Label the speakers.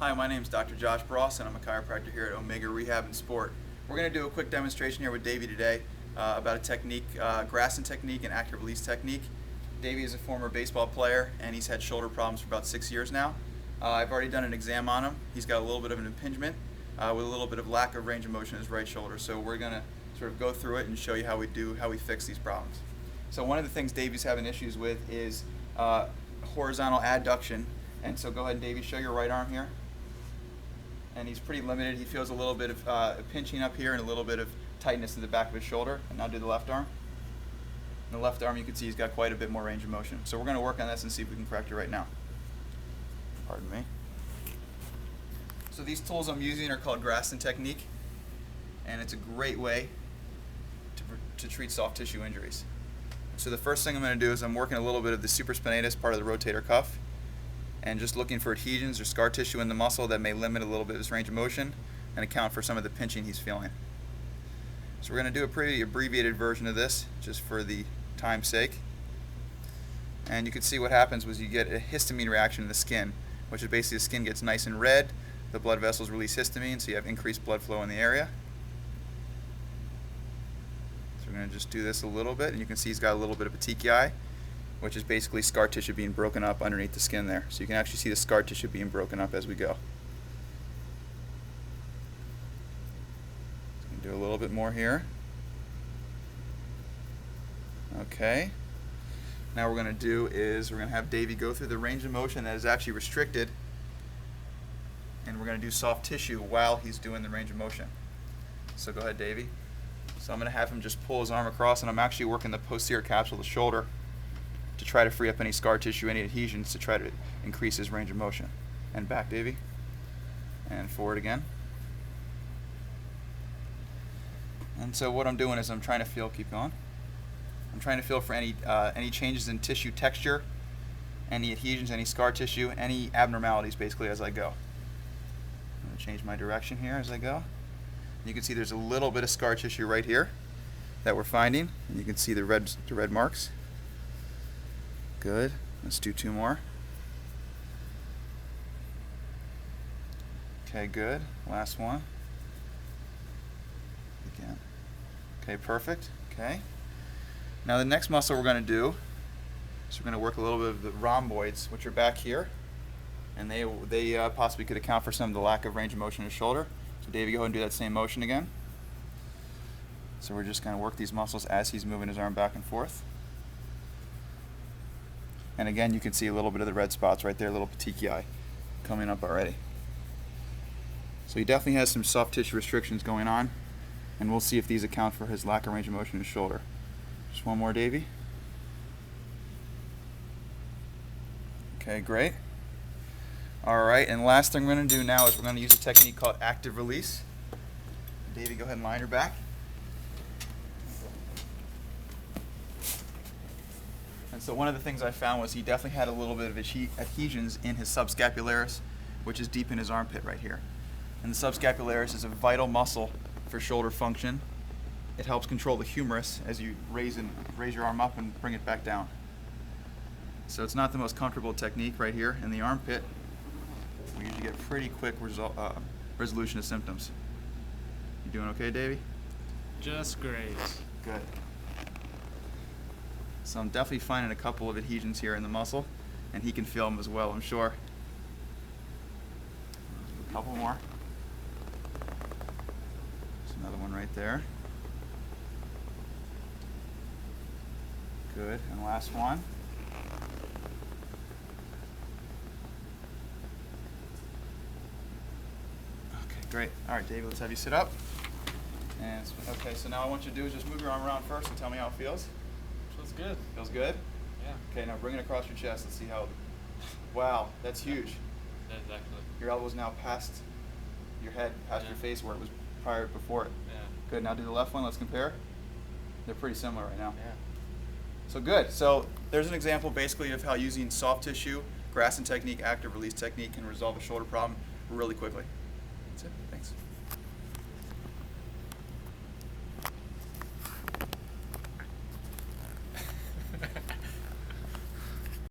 Speaker 1: Hi, my name is Dr. Josh Bross, and I'm a chiropractor here at Omega Rehab and Sport. We're going to do a quick demonstration here with Davey today about a technique, Graston technique and active release technique. Davey is a former baseball player, and he's had shoulder problems for about 6 years now. I've already done an exam on him. He's got a little bit of an impingement with a little bit of lack of range of motion in his right shoulder. So we're going to sort of go through it and show you how we fix these problems. So one of the things Davey's having issues with is horizontal adduction. And so go ahead, Davey, show your right arm here. And he's pretty limited. He feels a little bit of pinching up here and a little bit of tightness in the back of his shoulder. And now do the left arm. In the left arm, you can see he's got quite a bit more range of motion. So we're going to work on this and see if we can correct it right now. Pardon me. So these tools I'm using are called Graston technique, and it's a great way to treat soft tissue injuries. So the first thing I'm going to do is I'm working a little bit of the supraspinatus, part of the rotator cuff, and just looking for adhesions or scar tissue in the muscle that may limit a little bit of his range of motion and account for some of the pinching he's feeling. So we're going to do a pretty abbreviated version of this just for the time's sake. And you can see what happens was you get a histamine reaction in the skin, which is basically the skin gets nice and red, the blood vessels release histamine, so you have increased blood flow in the area. So we're going to just do this a little bit, and you can see he's got a little bit of petechiae, which is basically scar tissue being broken up underneath the skin there. So you can actually see the scar tissue being broken up as we go. So do a little bit more here. Okay. Now what we're going to do is we're going to have Davey go through the range of motion that is actually restricted, and we're going to do soft tissue while he's doing the range of motion. So go ahead, Davey. So I'm going to have him just pull his arm across, and I'm actually working the posterior capsule of the shoulder to try to free up any scar tissue, any adhesions, to try to increase his range of motion. And back, Davey. And forward again. And so what I'm doing is I'm trying to feel, keep going. I'm trying to feel for any changes in tissue texture, any adhesions, any scar tissue, any abnormalities basically as I go. I'm going to change my direction here as I go. You can see there's a little bit of scar tissue right here that we're finding, and you can see the red marks. Good. Let's do 2 more. Okay, good. Last one. Again. Okay, perfect. Okay. Now the next muscle we're going to do is we're going to work a little bit of the rhomboids, which are back here, and they possibly could account for some of the lack of range of motion in his shoulder. So Davey, go ahead and do that same motion again. So we're just going to work these muscles as he's moving his arm back and forth. And again, you can see a little bit of the red spots right there, little petechiae coming up already. So he definitely has some soft tissue restrictions going on, and we'll see if these account for his lack of range of motion in his shoulder. Just one more, Davey. Okay, great. All right, and last thing we're going to do now is we're going to use a technique called active release. Davey, go ahead and line your back. And so one of the things I found was he definitely had a little bit of adhesions in his subscapularis, which is deep in his armpit right here. And the subscapularis is a vital muscle for shoulder function. It helps control the humerus as you raise your arm up and bring it back down. So it's not the most comfortable technique right here in the armpit. We usually get pretty quick resolution of symptoms. You doing okay, Davey?
Speaker 2: Just great.
Speaker 1: Good. So I'm definitely finding a couple of adhesions here in the muscle, and he can feel them as well, I'm sure. A couple more. There's another one right there. Good, and last one. Okay, great. All right, David, let's have you sit up. And okay, so now what I want you to do is just move your arm around first and tell me how it feels.
Speaker 2: Feels good.
Speaker 1: Feels good?
Speaker 2: Yeah.
Speaker 1: Okay, now bring it across your chest. Let's see how. Wow, that's huge.
Speaker 2: That is actually.
Speaker 1: Your elbow's now past your head, past your face where it was before it.
Speaker 2: Yeah.
Speaker 1: Good, now do the left one. Let's compare. They're pretty similar right now.
Speaker 2: Yeah.
Speaker 1: So good. So there's an example basically of how using soft tissue, Graston technique, active release technique can resolve a shoulder problem really quickly.